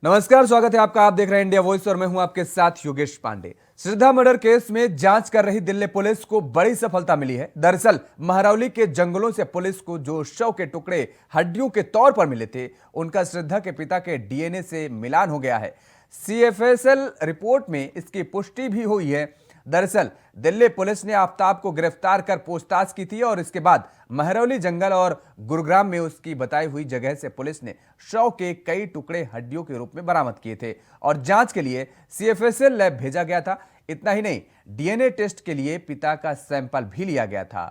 नमस्कार, स्वागत है आपका। आप देख रहे हैं इंडिया वॉइस और मैं हूं आपके साथ योगेश पांडे। श्रद्धा मर्डर केस में जांच कर रही दिल्ली पुलिस को बड़ी सफलता मिली है। दरअसल महरौली के जंगलों से पुलिस को जो शव के टुकड़े हड्डियों के तौर पर मिले थे, उनका श्रद्धा के पिता के डीएनए से मिलान हो गया है। सीएफएसएल रिपोर्ट में इसकी पुष्टि भी हुई है। दरअसल दिल्ली पुलिस ने आफताब को गिरफ्तार कर पूछताछ की थी और इसके बाद महरौली जंगल और गुरुग्राम में उसकी बताई हुई जगह से पुलिस ने शव के कई टुकड़े हड्डियों के रूप में बरामद किए थे और जांच के लिए सीएफएसएल लैब भेजा गया था। इतना ही नहीं, डीएनए टेस्ट के लिए पिता का सैंपल भी लिया गया था।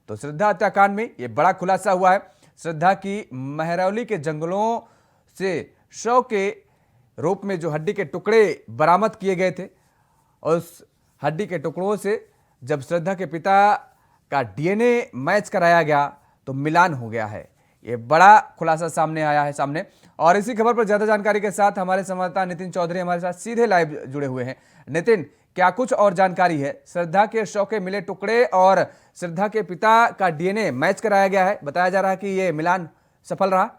तो श्रद्धा हत्याकांड में यह बड़ा खुलासा हुआ है। श्रद्धा की महरौली के जंगलों से शव के रूप में जो हड्डी के टुकड़े बरामद किए गए थे, उस हड्डी के टुकड़ों से जब श्रद्धा के पिता का डीएनए मैच कराया गया तो मिलान हो गया है। ये बड़ा खुलासा सामने आया है। और इसी खबर पर ज्यादा जानकारी के साथ हमारे संवाददाता नितिन चौधरी हमारे साथ सीधे लाइव जुड़े हुए हैं। नितिन, क्या कुछ और जानकारी है? श्रद्धा के शव के मिले टुकड़े और श्रद्धा के पिता का डीएनए मैच कराया गया है। बताया जा रहा है कि ये मिलान सफल रहा।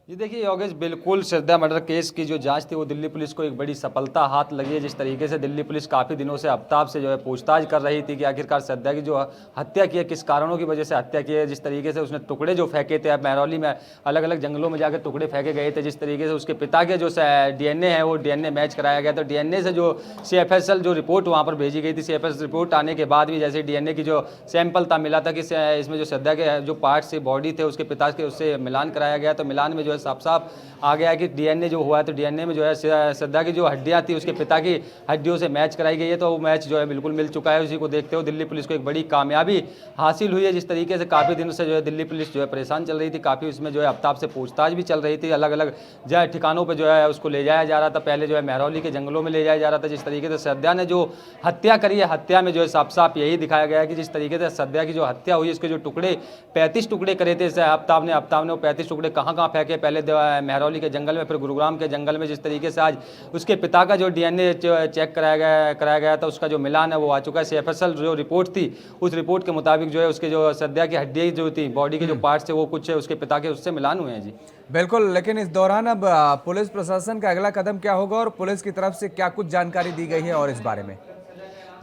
जी देखिए योगेश, बिल्कुल श्रद्धा मर्डर केस की जो जांच थी वो दिल्ली पुलिस को एक बड़ी सफलता हाथ लगी है। जिस तरीके से दिल्ली पुलिस काफ़ी दिनों से आफताब से जो है पूछताछ कर रही थी कि आखिरकार श्रद्धा की जो हत्या की है, किस कारणों की वजह से हत्या की है। जिस तरीके से उसने टुकड़े जो फेंके थे, अब महरौली में अलग अलग जंगलों में जाकर टुकड़े फेंके गए थे, जिस तरीके से उसके पिता के जो डीएनए है वो डीएनए मैच कराया गया। तो डीएनए से जो सीएफएसएल जो रिपोर्ट वहाँ पर भेजी गई थी, सीएफएसएल रिपोर्ट आने के बाद भी जैसे डीएनए की जो सैंपल था मिला था कि इसमें जो श्रद्धा के जो पार्ट से बॉडी थे उसके पिता के, उससे मिलान कराया गया। तो मिलान में जो है साफ साफ आ गया है कि डीएनए जो हुआ है, तो डीएनए में जो है श्रद्धा की जो हड्डियां थी उसके पिता की हड्डियों से मैच कराई गई है। तो वो मैच जो है बिल्कुल मिल चुका है। उसी को देखते हुए दिल्ली पुलिस को एक बड़ी कामयाबी हासिल हुई है। जिस तरीके से काफ़ी दिनों से जो है दिल्ली पुलिस जो है परेशान चल रही थी, काफ़ी उसमें जो है आफताब से पूछताछ भी चल रही थी। अलग अलग जो है ठिकानों पर जो है उसको ले जाया जा रहा था। पहले जो है महरौली के जंगलों में ले जाया जा रहा था। जिस तरीके से श्रद्धा ने जो हत्या करी है, हत्या में जो है साफ साफ यही दिखाया गया है कि जिस तरीके से श्रद्धा की जो हत्या हुई, उसके जो टुकड़े 35 टुकड़े करे थे आफताब ने वो 35 टुकड़े कहाँ फेंके, पहले महरौली के जंगल में, फिर गुरुग्राम के जंगल में। जिस तरीके से आज उसके पिता का जो डीएनए चेक कराया गया था, उसका जो मिलान है वो आ चुका है। सीएफएसएल जो रिपोर्ट थी उस रिपोर्ट के मुताबिक जो है उसके जो श्रद्धा की हड्डी जो थी, बॉडी के जो पार्ट्स थे, वो कुछ उसके पिता के उससे मिलान हुए हैं। जी बिल्कुल, लेकिन इस दौरान अब पुलिस प्रशासन का अगला कदम क्या होगा और पुलिस की तरफ से क्या कुछ जानकारी दी गई है और इस बारे में?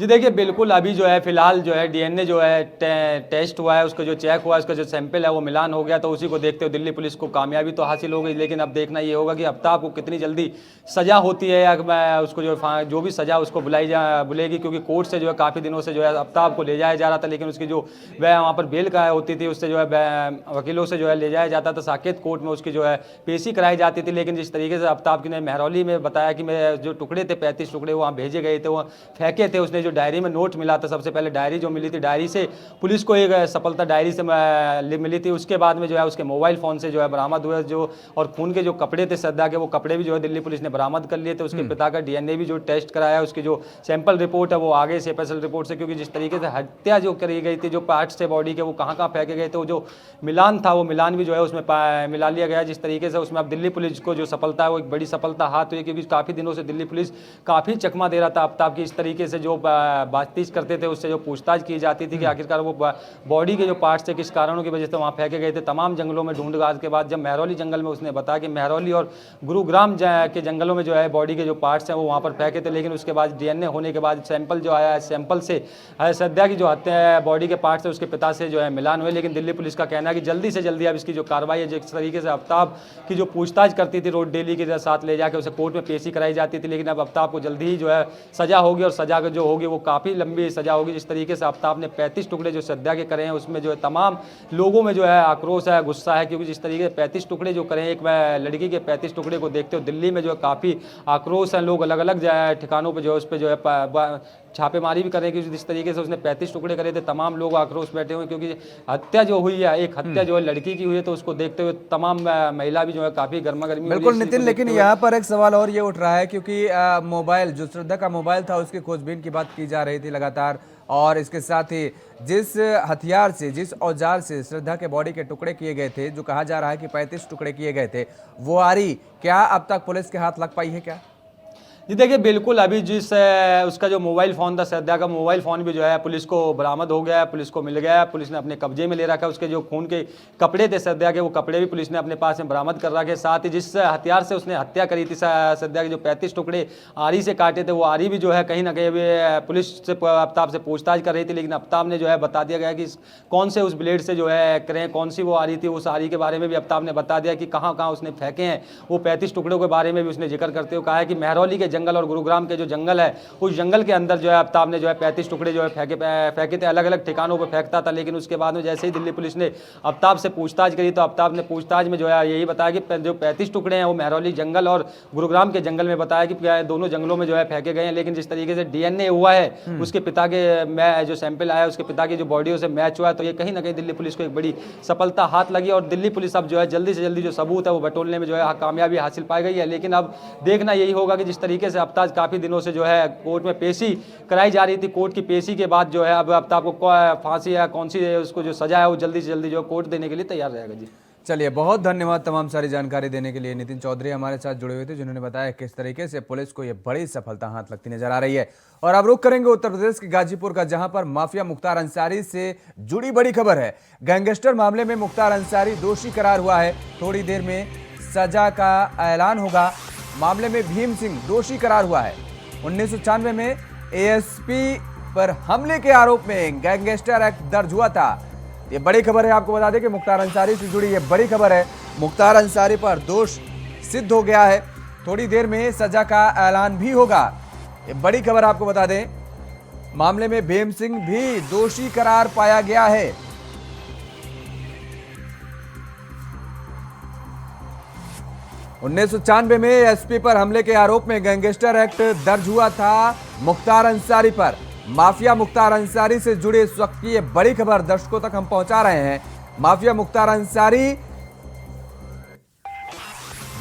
जी देखिए, बिल्कुल अभी जो है फिलहाल जो है डीएनए जो है टेस्ट हुआ है, उसका जो चेक हुआ है, उसका जो सैंपल है वो मिलान हो गया। तो उसी को देखते हुए दिल्ली पुलिस को कामयाबी तो हासिल हो गई, लेकिन अब देखना ये होगा कि आफताब को कितनी जल्दी सज़ा होती है या उसको जो भी सज़ा उसको बुलेगी। क्योंकि कोर्ट से जो है काफ़ी दिनों से जो है आफताब को ले जाया जा रहा था, लेकिन उसकी जो वह वहाँ पर बेल का होती थी, उससे जो है वकीलों से जो है ले जाया जाता था। साकेत कोर्ट में उसकी जो है पेशी कराई जाती थी। लेकिन जिस तरीके से आफताब ने महरौली में बताया कि मैं जो टुकड़े थे 35 टुकड़े वहाँ भेजे गए थे, वो फेंके थे। उसने डायरी में नोट मिला था, सबसे पहले डायरी जो मिली थी, डायरी से पुलिस को एक सफलता डायरी से मिली थी। उसके बाद में जो है उसके मोबाइल फ़ोन से जो है बरामद हुए जो, और खून के जो कपड़े थे श्रद्धा के, वो कपड़े भी जो है दिल्ली पुलिस ने बरामद कर लिए थे। उसके पिता का डीएनए भी जो टेस्ट कराया, उसकी जो सैंपल रिपोर्ट है वो आगे सीएफएसएल रिपोर्ट से। क्योंकि जिस तरीके से हत्या जो करी गई थी, जो पार्ट्स थे बॉडी के वो कहाँ फेंके गए थे, वो जो मिलान था वो मिलान भी जो है उसमें मिला लिया गया। जिस तरीके से उसमें अब दिल्ली पुलिस को जो सफलता है वो एक बड़ी सफलता हाथ हुई। क्योंकि काफ़ी दिनों से दिल्ली पुलिस काफ़ी चकमा दे रहा था आफताब की, इस तरीके से जो बातचीत करते थे उससे जो पूछताछ की जाती थी कि आखिरकार वो बॉडी के जो पार्ट्स थे किस कारणों की वजह से वहाँ फेंके गए थे। तमाम जंगलों में ढूंढघाट के बाद जब महरौली जंगल में उसने बताया कि महरौली और गुरुग्राम के जंगलों में जो है बॉडी के जो पार्ट्स हैं वो वहाँ पर फेंके थे। लेकिन उसके बाद डीएनए होने के बाद सैंपल जो आया, सैंपल से श्रद्धा की जो हत्या बॉडी के पार्ट्स है उसके पिता से जो है मिलान हुए। लेकिन दिल्ली पुलिस का कहना है कि जल्दी से जल्दी अब इसकी जो कार्रवाई है, जिस तरीके से आफताब की जो पूछताछ करती थी रोड डेली के साथ ले जाकर उसे कोर्ट में पेशी कराई जाती थी, लेकिन अब आफताब को जल्दी ही जो है सजा होगी और सजा जो होगी वो काफ़ी लंबी सजा होगी। जिस तरीके से आफताब ने 35 टुकड़े जो श्रद्धा के करे हैं उसमें जो है तमाम लोगों में जो है आक्रोश है, गुस्सा है। क्योंकि जिस तरीके से 35 टुकड़े जो करें एक लड़की के 35 टुकड़े को देखते हो दिल्ली में जो है काफ़ी आक्रोश है। लोग अलग अलग ठिकानों पर जो है उस पर जो है छापेमारी भी करें। क्योंकि जिस तरीके से उसने 35 टुकड़े करे थे, तमाम लोग आक्रोश बैठे हुए। क्योंकि हत्या जो हुई है, एक हत्या जो है लड़की की हुई है, तो उसको देखते हुए तमाम महिला भी जो है काफ़ी गर्मा गर्मी। बिल्कुल नितिन, लेकिन यहाँ पर एक सवाल और ये उठ रहा है क्योंकि मोबाइल जो श्रद्धा का मोबाइल था उसकी खोजबीन की बात की जा रही थी लगातार, और इसके साथ ही जिस हथियार से, जिस औजार से श्रद्धा के बॉडी के टुकड़े किए गए थे, जो कहा जा रहा है कि 35 टुकड़े किए गए थे, वो आरी क्या अब तक पुलिस के हाथ लग पाई है क्या? जी देखिए, बिल्कुल अभी जिस उसका जो मोबाइल फ़ोन था, श्रद्धा का मोबाइल फ़ोन भी जो है पुलिस को बरामद हो गया है, पुलिस को मिल गया है, पुलिस ने अपने कब्जे में ले रखा है। उसके जो खून के कपड़े थे श्रद्धा के, वो कपड़े भी पुलिस ने अपने पास में बरामद कर रखे। साथ ही जिस हथियार से उसने हत्या करी थी श्रद्धा के, जो 35 टुकड़े आरी से काटे थे, वो आरी भी जो है कहीं ना कहीं अभी पुलिस से आफ्ताब से पूछताछ कर रही थी, लेकिन आफ्ताब ने जो है बता दिया गया कि कौन से उस ब्लेड से जो है करें, कौन सी वो आरी थी। उस आरी के बारे में भी आफ्ताब ने बता दिया कि कहाँ कहाँ उसने फेंके हैं। वो 35 टुकड़ों के बारे में भी उसने जिक्र करते हुए कहा है कि महरौली के जंगल और गुरुग्राम के जो जंगल है, उस जंगल के अंदर जो है आफ्ताब ने जो है 35 टुकड़े जो है फेंके थे। अलग अलग ठिकानों पर फेंकता था, लेकिन उसके बाद में जैसे ही दिल्ली पुलिस ने आफ्ताब से पूछताछ करी, तो आफ्ताब ने पूछताछ में जो है यही बताया कि जो 35 टुकड़े हैं वो महरौली जंगल और गुरुग्राम के जंगल में बताया कि दोनों जंगलों में जो है फेंके गए हैं। लेकिन जिस तरीके से डीएनए हुआ है, उसके पिता के जो सैंपल आया, उसके पिता की जो बॉडी से मैच हुआ है, तो ये कहीं ना कहीं दिल्ली पुलिस को एक बड़ी सफलता हाथ लगी। और दिल्ली पुलिस अब जो है जल्दी से जल्दी जो सबूत है वो बटोरने में जो है कामयाबी हासिल पाई गई है। लेकिन अब देखना यही होगा कि जिस तरीके से आफ्ताब काफ़ी दिनों से जो है कोर्ट में पेशी कराई जा रही थी, कोर्ट की पेशी के बाद जो है अब आफ्ताब को फांसी या कौन सी उसको जो सजा है वो जल्दी से जल्दी जो कोर्ट देने के लिए तैयार रहेगा। जी चलिए, बहुत धन्यवाद तमाम सारी जानकारी देने के लिए। नितिन चौधरी हमारे साथ जुड़े हुए थे, जिन्होंने बताया किस तरीके से पुलिस को ये बड़ी सफलता हाथ लगती नजर आ रही है। और अब रुख करेंगे उत्तर प्रदेश के गाजीपुर का, जहां पर माफिया मुख्तार अंसारी से जुड़ी बड़ी खबर है। गैंगस्टर मामले में मुख्तार अंसारी दोषी करार हुआ है। थोड़ी देर में सजा का ऐलान होगा। मामले में भीम सिंह दोषी करार हुआ है। 1996 में एएसपी पर हमले के आरोप में गैंगस्टर एक्ट दर्ज हुआ था। ये बड़ी खबर है, आपको बता दें कि मुख्तार अंसारी से जुड़ी ये बड़ी खबर है। मुख्तार अंसारी पर दोष सिद्ध हो गया है। थोड़ी देर में सजा का ऐलान भी होगा। ये बड़ी खबर आपको बता दें, मामले में भीम सिंह भी दोषी करार पाया गया है। उन्नीस में एसपी पर हमले के आरोप में गैंगस्टर एक्ट दर्ज हुआ था मुख्तार अंसारी पर। माफिया मुख्तार अंसारी से जुड़े इस वक्त की ये बड़ी खबर दर्शकों तक हम पहुंचा रहे हैं। माफिया मुख्तार अंसारी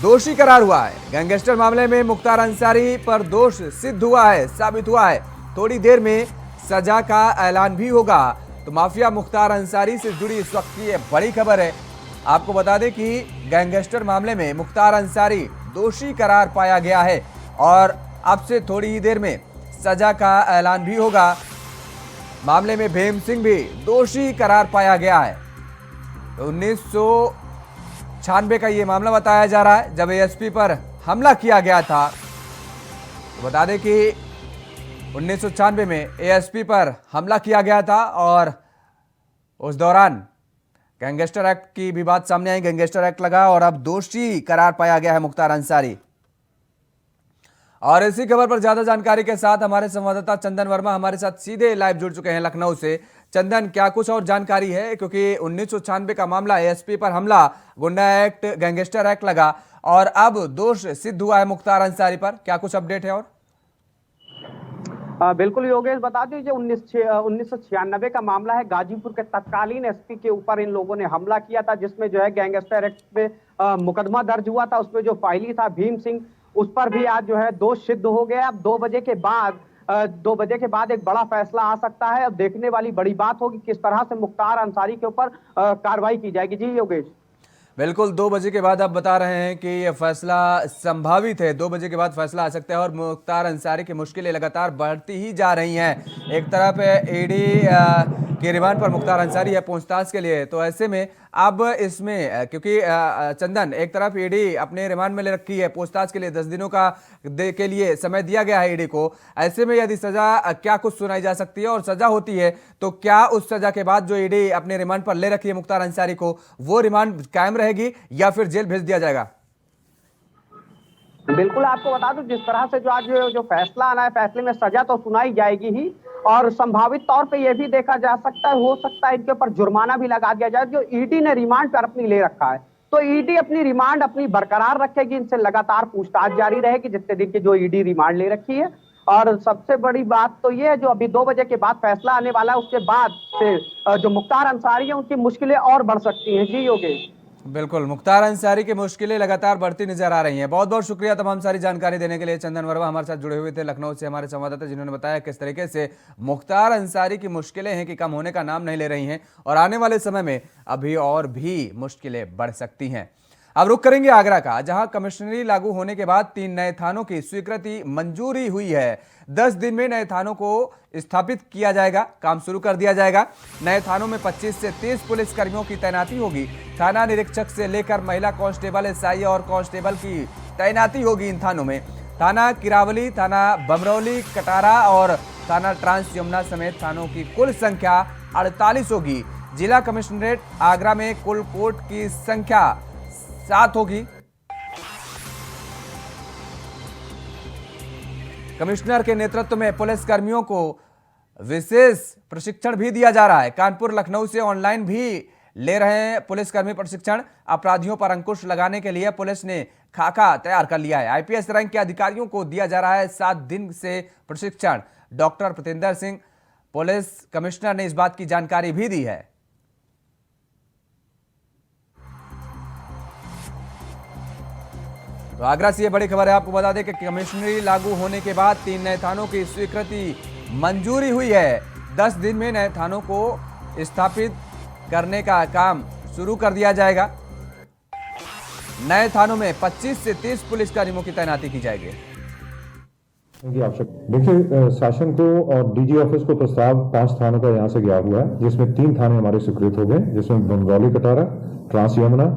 दोषी करार हुआ है। गैंगस्टर मामले में मुख्तार अंसारी पर दोष सिद्ध हुआ है, साबित हुआ है। थोड़ी देर में सजा का ऐलान भी होगा। तो माफिया मुख्तार अंसारी से जुड़ी इस वक्त की ये बड़ी खबर है। आपको बता दें कि गैंगस्टर मामले में मुख्तार अंसारी दोषी करार पाया गया है और अब से थोड़ी ही देर में सजा का ऐलान भी होगा। मामले में भीम सिंह भी दोषी करार पाया गया है। तो 1996 का ये मामला बताया जा रहा है, जब एएसपी पर हमला किया गया था। तो बता दें कि 1996 में एएसपी पर हमला किया गया था और उस दौरान गैंगस्टर एक्ट की भी बात सामने आई। गैंगस्टर एक्ट लगा और अब दोषी करार पाया गया है मुख्तार अंसारी। और इसी खबर पर ज्यादा जानकारी के साथ हमारे संवाददाता चंदन वर्मा हमारे साथ सीधे लाइव जुड़ चुके हैं लखनऊ से। चंदन, क्या कुछ और जानकारी है? क्योंकि 1996 का मामला, एएसपी पर हमला, गुंडा एक्ट, गैंगस्टर एक्ट लगा और अब दोष सिद्ध हुआ है मुख्तार अंसारी पर। क्या कुछ अपडेट है? और बिल्कुल योगेश, बता दें जो 1996 का मामला है। गाजीपुर के तत्कालीन एसपी के ऊपर इन लोगों ने हमला किया था, जिसमें जो है गैंगस्टर एक्ट पे मुकदमा दर्ज हुआ था। उसमें जो फाइली था भीम सिंह, उस पर भी आज जो है दोष सिद्ध हो गया। अब 2 बजे के बाद एक बड़ा फैसला आ सकता है। अब देखने वाली बड़ी बात होगी किस तरह से मुख्तार अंसारी के ऊपर कार्रवाई की जाएगी। जी योगेश, बिल्कुल 2 बजे के बाद आप बता रहे हैं कि यह फैसला संभावित है। 2 बजे के बाद फैसला आ सकता है और मुख्तार अंसारी की मुश्किलें लगातार बढ़ती ही जा रही हैं। एक तरफ ईडी के रिमांड पर मुख्तार अंसारी है पूछताछ के लिए, तो ऐसे में अब इसमें क्योंकि चंदन, एक तरफ ईडी अपने रिमांड में ले रखी है पूछताछ के लिए, 10 दिनों का के लिए समय दिया गया है ईडी को। ऐसे में यदि सजा क्या कुछ सुनाई जा सकती है और सजा होती है तो क्या उस सजा के बाद जो ईडी अपने रिमांड पर ले रखी है मुख्तार अंसारी को, वो रिमांड कायम रहेगी या फिर जेल भेज दिया जाएगा? बिल्कुल आपको बता दूं, जिस तरह से जो आज जो फैसला आना है, फैसले में सजा तो सुनाई जाएगी ही और संभावित तौर पे यह भी देखा जा सकता है, हो सकता है इनके ऊपर जुर्माना भी लगा दिया जाए। जो ईडी ने रिमांड पर अपनी ले रखा है, तो ईडी अपनी रिमांड अपनी बरकरार रखेगी। इनसे लगातार पूछताछ जारी रहेगी जितने दिन की जो ईडी रिमांड ले रखी है। और सबसे बड़ी बात तो ये है, जो अभी 2 बजे के बाद फैसला आने वाला है, उसके बाद से जो मुख्तार अंसारी है उनकी मुश्किलें और बढ़ सकती हैं। जी योगेश, बिल्कुल, मुख्तार अंसारी की मुश्किलें लगातार बढ़ती नजर आ रही हैं। बहुत बहुत शुक्रिया तमाम सारी जानकारी देने के लिए। चंदन वर्मा हमारे साथ जुड़े हुए थे लखनऊ से, हमारे संवाददाता, जिन्होंने बताया किस तरीके से मुख्तार अंसारी की मुश्किलें हैं कि कम होने का नाम नहीं ले रही हैं और आने वाले समय में अभी और भी मुश्किलें बढ़ सकती हैं। अब रुख करेंगे आगरा का, जहां कमिश्नरी लागू होने के बाद 3 नए थानों की स्वीकृति मंजूरी हुई है। 10 दिन में नए थानों को स्थापित किया जाएगा, काम शुरू कर दिया जाएगा। नए थानों में 25 से 30 पुलिस कर्मियों की तैनाती होगी। थाना निरीक्षक से लेकर महिला कांस्टेबल, एसआई और कांस्टेबल की तैनाती होगी इन थानों में। थाना किरावली, थाना बमरौली, कटारा और थाना ट्रांस यमुना समेत थानों की कुल संख्या 48 होगी। जिला कमिश्नरेट आगरा में कुल कोर्ट की संख्या 7 होगी। कमिश्नर के नेतृत्व में पुलिस कर्मियों को विशेष प्रशिक्षण भी दिया जा रहा है। कानपुर, लखनऊ से ऑनलाइन भी ले रहे हैं पुलिसकर्मी प्रशिक्षण। अपराधियों पर अंकुश लगाने के लिए पुलिस ने खाका तैयार कर लिया है। आईपीएस रैंक के अधिकारियों को दिया जा रहा है 7 दिन से प्रशिक्षण। डॉक्टर प्रतेंद्र सिंह पुलिस कमिश्नर ने इस बात की जानकारी भी दी है। तो आगरा से ये बड़ी खबर है, आपको बता दें कि कमिश्नरी लागू होने के बाद 3 नए थानों की स्वीकृति मंजूरी हुई है। 10 दिन में नए थानों को स्थापित करने का काम शुरू कर दिया जाएगा। नए थानों में 25 से 30 पुलिसकर्मियों की तैनाती की जाएगी। देखिए, शासन को और डीजी ऑफिस को प्रस्ताव 5 थानों का यहाँ से गया हुआ है, जिसमें 3 थाने हमारे स्वीकृत हो गए, जिसमें बमरौली, कटारा, ट्रांस यमुना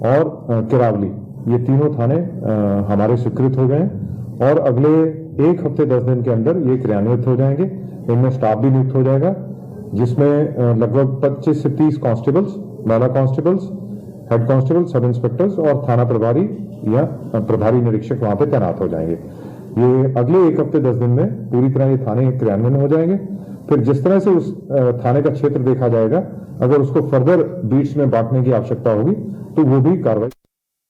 और किरावली, ये तीनों थाने हमारे स्वीकृत हो गए और अगले 1 हफ्ते 10 दिन के अंदर ये क्रियान्वित हो जाएंगे। इनमें स्टाफ भी नियुक्त हो जाएगा, जिसमें लगभग 25 से 30 कांस्टेबल्स, महिला कांस्टेबल्स, हेड कांस्टेबल, सब इंस्पेक्टर्स और थाना प्रभारी या प्रभारी निरीक्षक वहां पे तैनात हो जाएंगे। ये अगले 1 हफ्ते 10 दिन में पूरी तरह ये थाने क्रियान्वयन हो जाएंगे। फिर जिस तरह से उस थाने का क्षेत्र देखा जाएगा, अगर उसको फर्दर बीट्स में बांटने की आवश्यकता होगी तो वो भी कार्रवाई।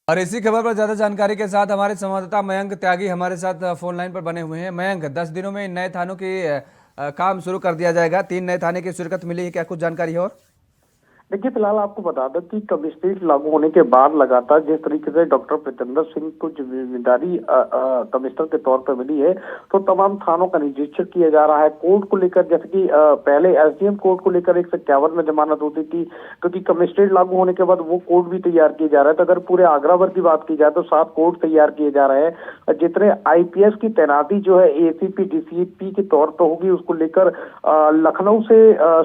और इसी खबर पर ज्यादा जानकारी के साथ हमारे संवाददाता मयंक त्यागी हमारे साथ फोन लाइन पर बने हुए हैं। मयंक, 10 दिनों में नए थानों की काम शुरू कर दिया जाएगा। 3 नए थाने की स्वीकृति मिली है, क्या कुछ जानकारी है? और देखिए, फिलहाल आपको बता दें कि कमिश्नरेट लागू होने के बाद लगातार जिस तरीके से डॉक्टर प्रतेंद्र सिंह को जिम्मेदारी कमिश्नर के तौर पर मिली है, तो तमाम थानों का निरीक्षण किया जा रहा है। कोर्ट को लेकर, जैसे कि पहले एसडीएम कोर्ट को लेकर 151 में जमानत होती थी, क्योंकि कमिश्नरेट लागू होने के बाद वो कोर्ट भी तैयार किए जा रहे हैं। तो अगर पूरे आगरा भर की बात की जाए तो 7 कोर्ट तैयार किए जा रहे हैं। जितने आईपीएस की तैनाती जो है एसीपी डीसीपी के तौर पर होगी, उसको लेकर लखनऊ से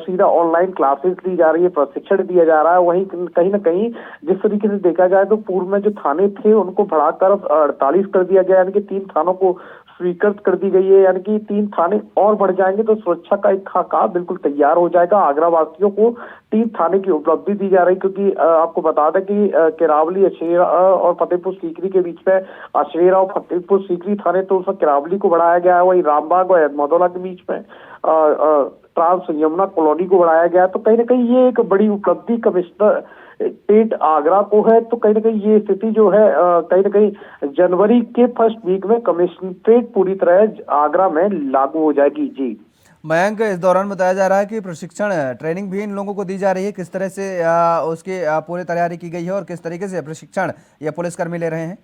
सीधा ऑनलाइन क्लासेस ली जा रही है, प्रशिक्षण दिया जा रहा है। वहीं कहीं ना कहीं जिस तरीके से देखा जाए तो पूर्व में जो थाने थे उनको बढ़ाकर 48 कर दिया गया, यानी कि 3 थानों को स्वीकृत कर दी गई है, यानी कि 3 थाने और बढ़ जाएंगे तो सुरक्षा का एक खाका बिल्कुल तैयार हो जाएगा। आगरा वासियों को 3 थाने की उपलब्धि दी जा रही, क्योंकि आपको बता दें कि किरावली, अशरेरा और फतेहपुर सीकरी के बीच में अशरेरा और फतेहपुर सीकरी थाने, तो उसमें किरावली को बढ़ाया गया है। वहीं रामबाग और अहमदौला के बीच में ट्रांस यमुना कॉलोनी को बढ़ाया गया। तो कहीं ना कहीं ये एक बड़ी उपलब्धि कमिश्नरेट आगरा को है। तो कहीं ना कहीं ये स्थिति जो है कहीं ना कहीं जनवरी के फर्स्ट वीक में कमिश्नरेट पूरी तरह आगरा में लागू हो जाएगी। जी मयंक, इस दौरान बताया जा रहा है कि प्रशिक्षण ट्रेनिंग भी इन लोगों को दी जा रही है। किस तरह से उसकी पूरी तैयारी की गई है और किस तरीके से प्रशिक्षण ये पुलिसकर्मी ले रहे हैं?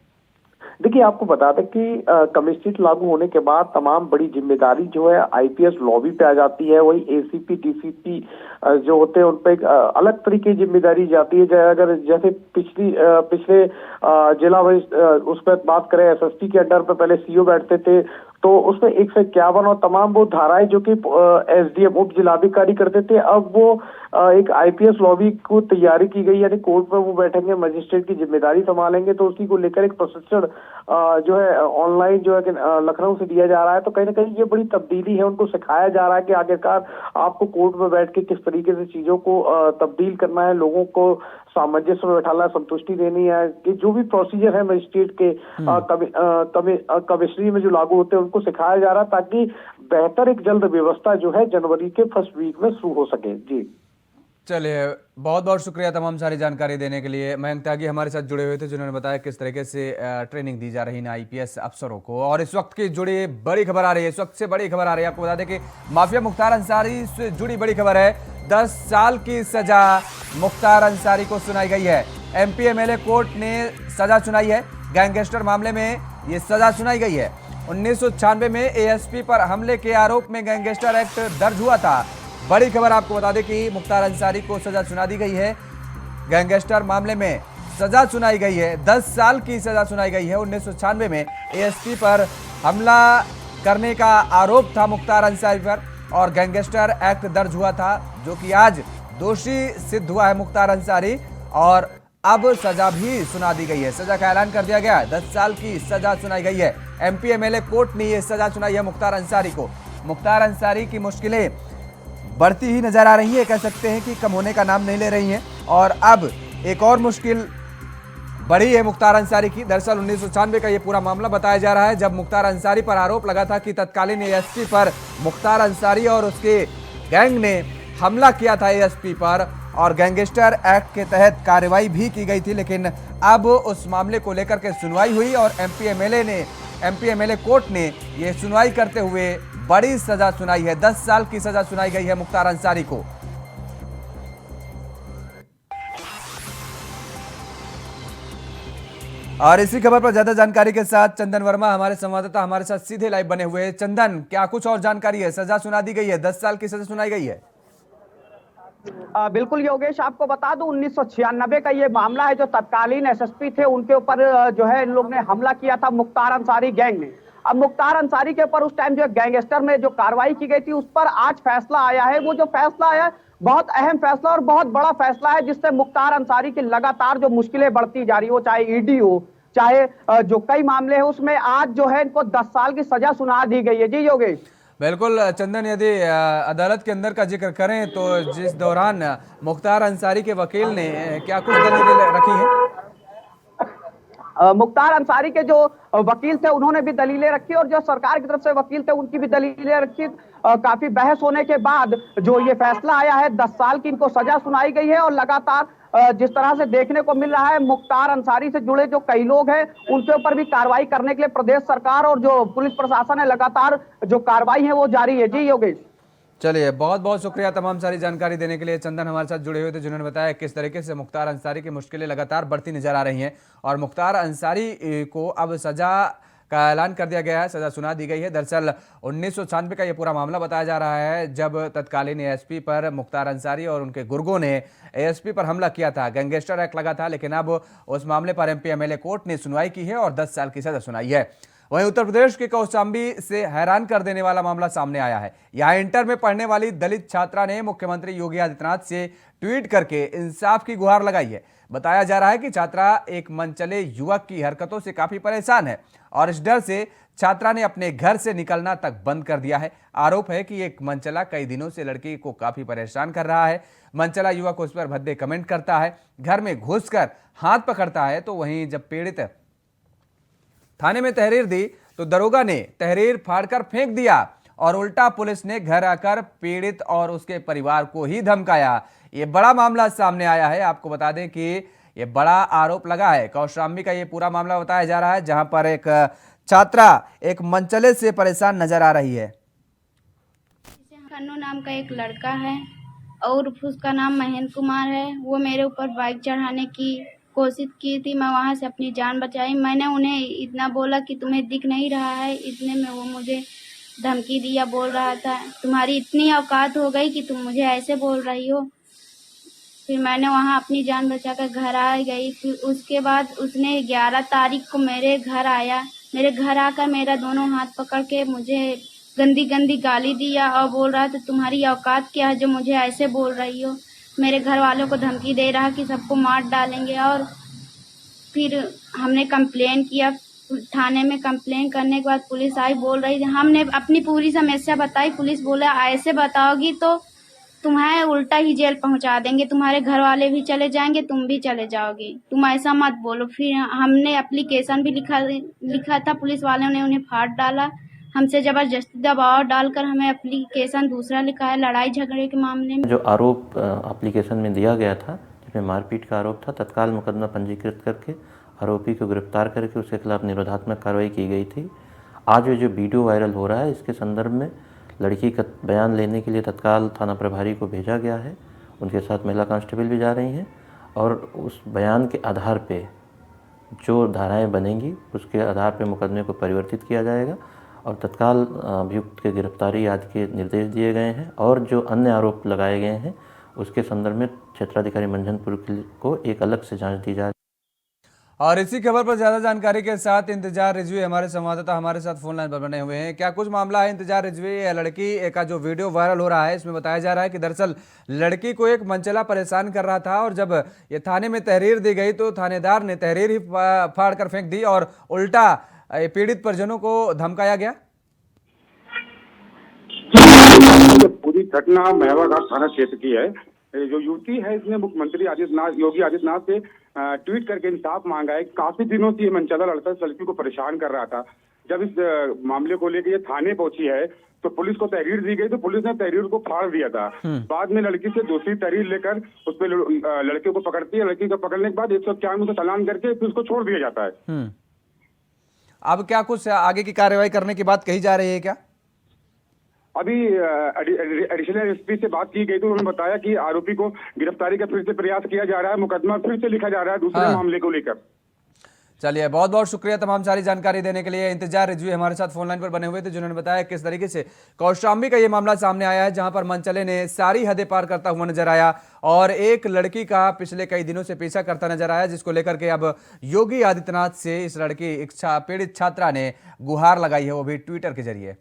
देखिए, आपको बता दें कि कमिश्नरेट लागू होने के बाद तमाम बड़ी जिम्मेदारी जो है आईपीएस लॉबी पे आ जाती है। वही एसीपी डीसीपी जो होते हैं उन पे एक अलग तरीके की जिम्मेदारी जाती है। अगर जैसे पिछले जिला उस पर बात करें, एसएसपी के अंडर पे पहले सीओ बैठते थे, तो उसमें 151 और तमाम वो धाराएं जो कि एसडीएम उप जिलाधिकारी करते थे, अब वो एक आईपीएस लॉबी को तैयारी की गई, यानी कोर्ट में वो बैठेंगे, मजिस्ट्रेट की जिम्मेदारी संभालेंगे। तो उसी को लेकर एक प्रशिक्षण जो है ऑनलाइन जो है लखनऊ से दिया जा रहा है। तो कहीं ना कहीं ये बड़ी तब्दीली है, उनको सिखाया जा रहा है कि आखिरकार आपको कोर्ट में बैठ के किस तरीके से चीजों को तब्दील करना है, लोगों को सामंजस्य में बैठाना है, संतुष्टि देनी है, कि जो भी प्रोसीजर है मजिस्ट्रेट के कमिश्नरी में जो लागू होते हैं उनको सिखाया जा रहा है, ताकि बेहतर एक जल्द व्यवस्था जो है जनवरी के फर्स्ट वीक में शुरू हो सके। जी चलिए, बहुत बहुत शुक्रिया तमाम सारी जानकारी देने के लिए। मयंक त्यागी हमारे साथ जुड़े हुए थे, जिन्होंने बताया किस तरीके से ट्रेनिंग दी जा रही है आईपीएस अफसरों को। और इस वक्त की जुड़ी बड़ी खबर आ रही है, इस वक्त से बड़ी खबर आ रही है। आपको बता दें कि माफिया मुख्तार अंसारी से जुड़ी बड़ी खबर है। 10 साल की सजा मुख्तार अंसारी को सुनाई गई है। एमपी एमएलए कोर्ट ने सजा सुनाई है। गैंगस्टर मामले में ये सजा सुनाई गई है। 1996 में एएसपी पर हमले के आरोप में गैंगस्टर एक्ट दर्ज हुआ था। बड़ी खबर आपको बता दें कि मुख्तार अंसारी को सजा सुना दी गई है। गैंगस्टर मामले में सजा सुनाई गई है। 10 साल की सजा सुनाई गई है। 1996 में एएसपी पर हमला करने का आरोप था मुख्तार अंसारी पर और गैंगस्टर एक्ट दर्ज हुआ था, जो कि आज दोषी सिद्ध हुआ है मुख्तार अंसारी और अब सजा भी सुना दी गई है। सजा का ऐलान कर दिया गया है। 10 साल की सजा सुनाई गई है। एमपी एमएलए कोर्ट ने यह सजा सुनाई है मुख्तार अंसारी को। मुख्तार अंसारी की मुश्किलें बढ़ती ही नजर आ रही है, कह सकते हैं कि कम होने का नाम नहीं ले रही हैं और अब एक और मुश्किल बढ़ी है मुख्तार अंसारी की। दरअसल 1996 का ये पूरा मामला बताया जा रहा है, जब मुख्तार अंसारी पर आरोप लगा था कि तत्कालीन एएसपी पर मुख्तार अंसारी और उसके गैंग ने हमला किया था एएसपी पर और गैंगस्टर एक्ट के तहत कार्रवाई भी की गई थी। लेकिन अब उस मामले को लेकर के सुनवाई हुई और एमपी एमएलए कोर्ट ने यह सुनवाई करते हुए बड़ी सजा सुनाई है। 10 साल की सजा सुनाई गई है मुख्तार अंसारी को। और इसी खबर पर ज्यादा जानकारी के साथ चंदन वर्मा हमारे संवाददाता हमारे साथ सीधे लाइव बने हुए हैं। चंदन, क्या कुछ और जानकारी है? सजा सुना दी गई है, 10 साल की सजा सुनाई गई है। बिल्कुल योगेश, आपको बता दूं 1996 का ये मामला है। जो तत्कालीन एसएसपी थे उनके ऊपर जो है इन लोग ने हमला किया था मुख्तार अंसारी गैंग ने। अब मुख्तार अंसारी के ऊपर उस टाइम जो गैंगस्टर में जो कार्रवाई की गई थी उस पर आज फैसला आया है। वो जो फैसला आया है बहुत अहम फैसला और बहुत बड़ा फैसला है, जिससे मुख्तार अंसारी की लगातार जो मुश्किलें बढ़ती जा रही हो, चाहे ईडी हो चाहे जो कई मामले हैं, उसमें आज जो है इनको 10 साल की सजा सुना दी गई है। जी योगेश। बिल्कुल चंदन, यदि अदालत के अंदर का जिक्र करें तो जिस दौरान मुख्तार अंसारी के वकील ने क्या कुछ दलीलें रखी हैं? मुख्तार अंसारी के जो वकील थे उन्होंने भी दलीलें रखी और जो सरकार की तरफ से वकील थे उनकी भी दलीलें रखी। काफी बहस होने के बाद जो ये फैसला आया है, 10 साल की इनको सजा सुनाई गई है। और लगातार जिस तरह से देखने को मिल रहा है, मुख्तार अंसारी से जुड़े जो कई लोग हैं उनके ऊपर भी कार्रवाई करने के लिए प्रदेश सरकार और जो पुलिस प्रशासन है लगातार जो कार्रवाई है वो जारी है। जी योगेश। चलिए, बहुत बहुत शुक्रिया तमाम सारी जानकारी देने के लिए। चंदन हमारे साथ जुड़े हुए थे, जिन्होंने बताया किस तरीके से मुख्तार अंसारी की मुश्किलें लगातार बढ़ती नजर आ रही हैं और मुख्तार अंसारी को अब सजा का ऐलान कर दिया गया है, सजा सुना दी गई है। दरअसल 1996 का ये पूरा मामला बताया जा रहा है, जब तत्कालीन एएसपी पर मुख्तार अंसारी और उनके गुर्गों ने एएसपी पर हमला किया था, गैंगस्टर एक्ट लगा था। लेकिन अब उस मामले पर एमपी एमएलए कोर्ट ने सुनवाई की है और 10 साल की सजा सुनाई है। वहीं उत्तर प्रदेश के कौशाम्बी से हैरान कर देने वाला मामला सामने आया है। यहां इंटर में पढ़ने वाली दलित छात्रा ने मुख्यमंत्री योगी आदित्यनाथ से ट्वीट करके इंसाफ की गुहार लगाई है। बताया जा रहा है कि छात्रा एक मनचले युवक की हरकतों से काफी परेशान है और इस डर से छात्रा ने अपने घर से निकलना तक बंद कर दिया है। आरोप है कि एक मनचला कई दिनों से लड़की को काफी परेशान कर रहा है। मनचला युवक उस पर भद्दे कमेंट करता है, घर में घुसकर हाथ पकड़ता है। तो वहीं जब पीड़ित थाने में तहरीर दी तो दरोगा ने तहरीर फाड़कर फेंक दिया और उल्टा पुलिस ने घर आकर पीड़ित और उसके परिवार को ही धमकाया। ये बड़ा मामला सामने आया है। आपको बता दें कि ये बड़ा आरोप लगा है। कौशाम्बी का ये पूरा मामला बताया जा रहा है, जहां पर एक छात्रा एक मनचले से परेशान नजर आ रही है। खन्नू नाम का एक लड़का है और उसका नाम महेंद्र कुमार है। वो मेरे ऊपर बाइक चढ़ाने की कोशिश की थी। मैं वहाँ से अपनी जान बचाई। मैंने उन्हें इतना बोला कि तुम्हें दिख नहीं रहा है, इतने में वो मुझे धमकी दिया। बोल रहा था तुम्हारी इतनी औकात हो गई कि तुम मुझे ऐसे बोल रही हो। फिर मैंने वहाँ अपनी जान बचाकर घर आ गई। फिर उसके बाद उसने 11 तारीख को मेरे घर आया। मेरे घर आकर मेरा दोनों हाथ पकड़ के मुझे गंदी गंदी गाली दिया और बोल रहा था तुम्हारी औकात क्या है जो मुझे ऐसे बोल रही हो। मेरे घर वालों को धमकी दे रहा कि सबको मार डालेंगे। और फिर हमने कंप्लेन किया थाने में। कंप्लेन करने के बाद पुलिस आई। बोल रही थी हमने अपनी पूरी समस्या बताई। पुलिस बोला ऐसे बताओगी तो तुम्हें उल्टा ही जेल पहुंचा देंगे, तुम्हारे घर वाले भी चले जाएंगे, तुम भी चले जाओगे, तुम ऐसा मत बोलो। फिर हमने एप्लीकेशन भी लिखा था। पुलिस वालों ने उन्हें फाड़ डाला। हमसे जबरदस्ती दबाव डालकर हमें एप्लीकेशन दूसरा लिखा है लड़ाई झगड़े के मामले में। जो आरोप एप्लीकेशन में दिया गया था, जिसमें मारपीट का आरोप था, तत्काल मुकदमा पंजीकृत करके आरोपी को गिरफ्तार करके उसके खिलाफ निरोधात्मक कार्रवाई की गई थी। आज जो वीडियो वायरल हो रहा है, इसके संदर्भ में लड़की का बयान लेने के लिए तत्काल थाना प्रभारी को भेजा गया है। उनके साथ महिला कांस्टेबल भी जा रही हैं और उस बयान के आधार पे जो धाराएं बनेंगी उसके आधार पे मुकदमे को परिवर्तित किया जाएगा और तत्काल अभियुक्त के गिरफ्तारी आदि के निर्देश दिए गए हैं। और जो अन्य आरोप लगाए गए हैं उसके संदर्भ में क्षेत्राधिकारी मंझनपुर को एक अलग से जांच दी जा और इसी खबर पर ज्यादा जानकारी के साथ इंतजार रिजवी हमारे संवाददाता हमारे साथ फोन लाइन पर बने हुए हैं। क्या कुछ मामला है इंतजार रिजवी? लड़की का जो वीडियो वायरल हो रहा है इसमें बताया जा रहा है कि दरअसल लड़की को एक मंचला परेशान कर रहा था और जब ये थाने में तहरीर दी गई तो थानेदार ने तहरीर ही फाड़ कर फेंक दी और उल्टा पीड़ित परिजनों को धमकाया गया। पूरी घटना मेहवाघाट थाना क्षेत्र की है। जो युवती है इसने मुख्यमंत्री योगी आदित्यनाथ से ट्वीट करके इंसाफ मांगा है। काफी दिनों से ये मनचला लड़का इस लड़की को परेशान कर रहा था। जब इस मामले को लेकर ये थाने पहुंची है तो पुलिस को तहरीर दी गई तो पुलिस ने तहरीर को फाड़ दिया था। बाद में लड़की से दूसरी तहरीर लेकर उस पर लड़के को पकड़ती है। लड़की को पकड़ने के बाद 151 को चालान करके फिर उसको छोड़ दिया जाता है। अब क्या कुछ आगे की कार्रवाई करने की बात कही जा रही है क्या? अभी एडिशनल एसपी से बात की गई तो उन्होंने बताया कि आरोपी को गिरफ्तारी का फिर से प्रयास किया जा रहा है। मुकदमा फिर से लिखा जा रहा है दूसरे मामले को लेकर। चलिए, बहुत बहुत शुक्रिया तमाम सारी जानकारी देने के लिए। इंतजार रिजवी हमारे साथ फोन लाइन पर बने हुए थे जिन्होंने बताया किस तरीके से कौशाम्बी का ये मामला सामने आया है जहां पर मनचले ने सारी हदें पार करता हुआ नजर आया और एक लड़की का पिछले कई दिनों से पीछा करता नजर आया, जिसको लेकर के अब योगी आदित्यनाथ से इस लड़की पीड़ित छात्रा ने गुहार लगाई है, वो भी ट्विटर के जरिए।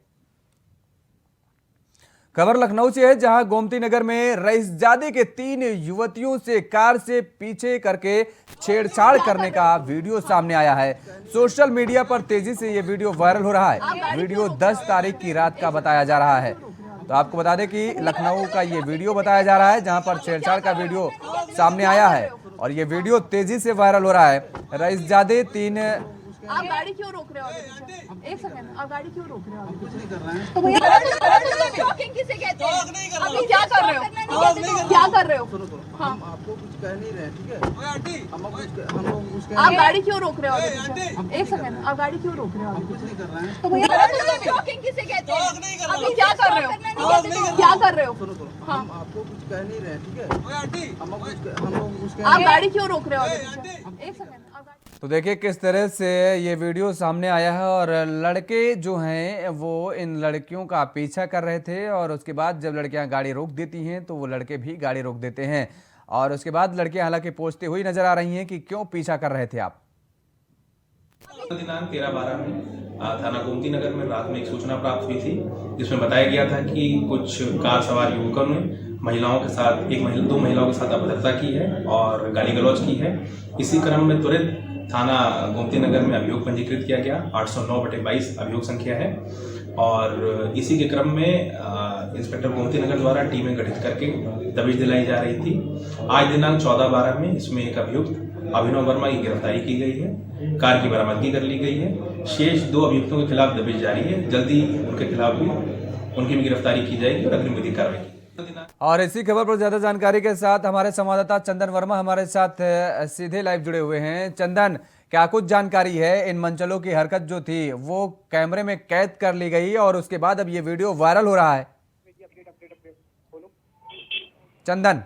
खबर लखनऊ से है जहां गोमती नगर में रईसजादे के 3 युवतियों से कार से पीछे करके छेड़छाड़ करने का वीडियो सामने आया है। सोशल मीडिया पर तेजी से यह वीडियो वायरल हो रहा है। वीडियो 10 तारीख की रात का बताया जा रहा है। तो आपको बता दें कि लखनऊ का ये वीडियो बताया जा रहा है जहां पर छेड़छाड़ का वीडियो सामने आया है और ये वीडियो तेजी से वायरल हो रहा है। रईसजादे 3 आप गाड़ी क्यों रोक रहे हो? एक सेकंड, आप गाड़ी क्यों रोक रहे हो? कुछ नहीं कर रहे हैं। तो भैया टॉकिंग किसे कहते हैं? अभी क्या कर रहे हो? क्या कर रहे हो? हाँ, आपको कुछ कह नहीं रहे, ठीक है? आप गाड़ी क्यों रोक रहे हो? एक सेकंड, आप गाड़ी क्यों रोक रहे हो? कुछ नहीं कर रहे हैं। तो भैया टॉकिंग किसे कहते हैं? अभी क्या कर रहे हो? क्या कर रहे हो? हाँ, आपको कुछ कह नहीं रहे, ठीक है? आप गाड़ी क्यों रोक रहे हो? एक सेकंड। तो देखिए किस तरह से ये वीडियो सामने आया है और लड़के जो हैं वो इन लड़कियों का पीछा कर रहे थे और उसके बाद जब लड़कियां गाड़ी रोक देती हैं तो वो लड़के भी गाड़ी रोक देते हैं और उसके बाद लड़कियां हालांकि पूछती हुई नजर आ रही हैं कि क्यों पीछा कर रहे थे आप। दिनांक 13/12 में थाना गोमती नगर में रात में एक सूचना प्राप्त हुई थी जिसमें बताया गया था कि कुछ कार सवार युवकों ने महिलाओं के साथ दो महिलाओं के साथ अभद्रता की है और गाली गलौज की है। इसी क्रम में तुरंत थाना गोमती नगर में अभियोग पंजीकृत किया गया। 809/22 अभियोग संख्या है और इसी के क्रम में इंस्पेक्टर गोमती नगर द्वारा टीमें गठित करके दबिश दिलाई जा रही थी। आज दिनांक 14/12 में इसमें एक अभियुक्त अभिनव वर्मा की गिरफ्तारी की गई है। कार की बरामदगी कर ली गई है। शेष 2 अभियुक्तों के खिलाफ दबिश जारी है। जल्दी उनके खिलाफ भी उनकी भी गिरफ्तारी की जाएगी और अग्रिम विधिक कार्रवाई। और इसी खबर पर ज्यादा जानकारी के साथ हमारे संवाददाता चंदन वर्मा हमारे साथ सीधे लाइव जुड़े हुए हैं। चंदन, क्या कुछ जानकारी है? इन मंचलों की हरकत जो थी वो कैमरे में कैद कर ली गई और उसके बाद अब ये वीडियो वायरल हो रहा है। चंदन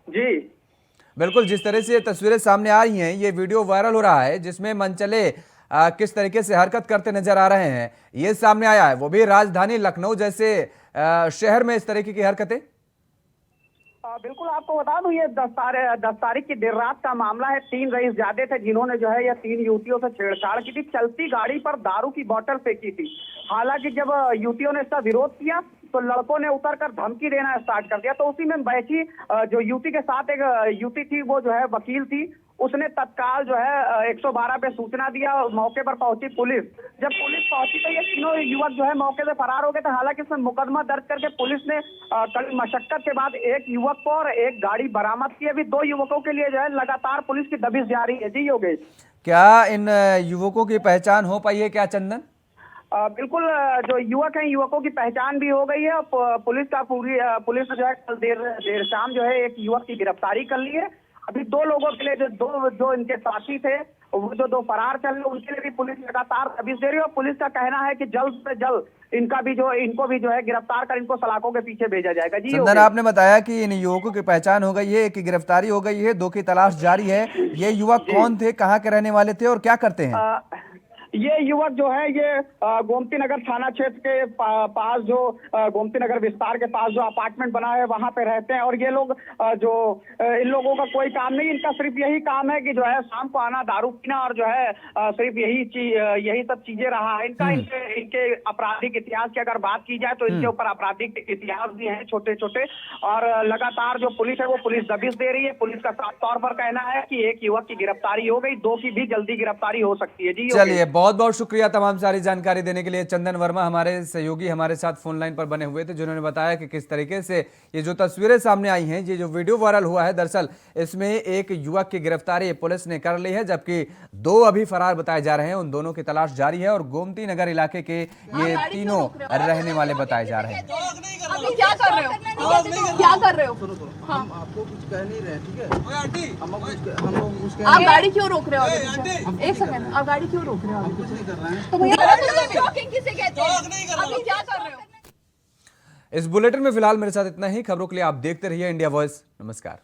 जी बिल्कुल, जिस तरह से तस्वीरें सामने आ रही हैं ये वीडियो वायरल हो रहा है जिसमें मंचले किस तरीके से हरकत करते नजर आ रहे हैं ये सामने आया है, वो भी राजधानी लखनऊ जैसे शहर में इस तरीके की हरकतें। बिल्कुल, आपको बता दूं ये 10 तारीख की देर रात का मामला है। 3 रईसजादे थे जिन्होंने जो है ये 3 युवतियों से छेड़छाड़ की थी। चलती गाड़ी पर दारू की बोतल फेंकी थी। हालांकि जब युवतियों ने इसका विरोध किया तो लड़कों ने उतरकर धमकी देना स्टार्ट कर दिया। तो उसी में बैठी जो युवती के साथ एक युवती थी वो जो है वकील थी, उसने तत्काल जो है 112 पे सूचना दिया। मौके पर पहुंची पुलिस। जब पुलिस पहुंची तो ये तीनों युवक जो है मौके से फरार हो गए थे। हालांकि इसमें मुकदमा दर्ज करके पुलिस ने कड़ी मशक्कत के बाद एक युवक को और एक गाड़ी बरामद की। अभी 2 युवकों के लिए जो है लगातार पुलिस की दबिश जारी है। जी योगेश, क्या इन युवकों की पहचान हो पाई है क्या चंदन? बिल्कुल, जो युवक हैं युवकों की पहचान भी हो गई है। पुलिस ने जो है कल देर शाम जो है एक युवक की गिरफ्तारी कर ली है। अभी 2 लोगों के लिए जो इनके साथी थे वो जो 2 फरार चल रहे उनके लिए भी पुलिस लगातार दबिश दे रही है और पुलिस का कहना है कि जल्द से जल्द इनको भी जो है गिरफ्तार कर इनको सलाखों के पीछे भेजा जाएगा। जी चंदन, आपने बताया कि इन युवकों की पहचान हो गई है, एक की गिरफ्तारी हो गई है, 2 की तलाश जारी है। ये युवक कौन थे, कहाँ के रहने वाले थे और क्या करते हैं? ये युवक जो है ये गोमती नगर थाना क्षेत्र के पास जो गोमती नगर विस्तार के पास जो अपार्टमेंट बना है वहां पे रहते हैं। और ये लोग जो इन लोगों का कोई काम नहीं, इनका सिर्फ यही काम है कि जो है शाम को आना, दारू पीना और जो है सिर्फ यही सब चीजें रहा है इनका। इनके आपराधिक इतिहास की अगर बात की जाए तो इनके ऊपर आपराधिक इतिहास भी है छोटे छोटे। और लगातार जो पुलिस है वो पुलिस दबिश दे रही है। पुलिस का साफ तौर पर कहना है कि एक युवक की गिरफ्तारी हो गई, 2 की भी जल्दी गिरफ्तारी हो सकती है। जी चलिए, बहुत बहुत शुक्रिया तमाम सारी जानकारी देने के लिए। चंदन वर्मा हमारे सहयोगी हमारे साथ फोन लाइन पर बने हुए थे, जिन्होंने बताया कि किस तरीके से ये जो तस्वीरें सामने आई हैं, ये जो वीडियो वायरल हुआ है, दरअसल इसमें एक युवक की गिरफ्तारी पुलिस ने कर ली है, जबकि 2 अभी फरार बताए जा रहे हैं। उन दोनों की तलाश जारी है और गोमती नगर इलाके के ये तीनों रहने वाले बताए जा रहे हैं। अभी क्या कर रहे हो? क्या कर रहे हो? हाँ। आपको कुछ कह नहीं रहे, ठीक है? हम लोग कुछ आप गाड़ी क्यों रोक रहे हो? एक सेकंड, आप गाड़ी क्यों रोक रहे हो? कुछ नहीं कर रहे हैं। तो भैया जॉकिंग किसे कहते हैं? अभी क्या कर रहे हो? इस बुलेटिन में फिलहाल मेरे साथ इतना ही। खबरों के लिए आप देखते रहिए इंडिया वॉइस। नमस्कार।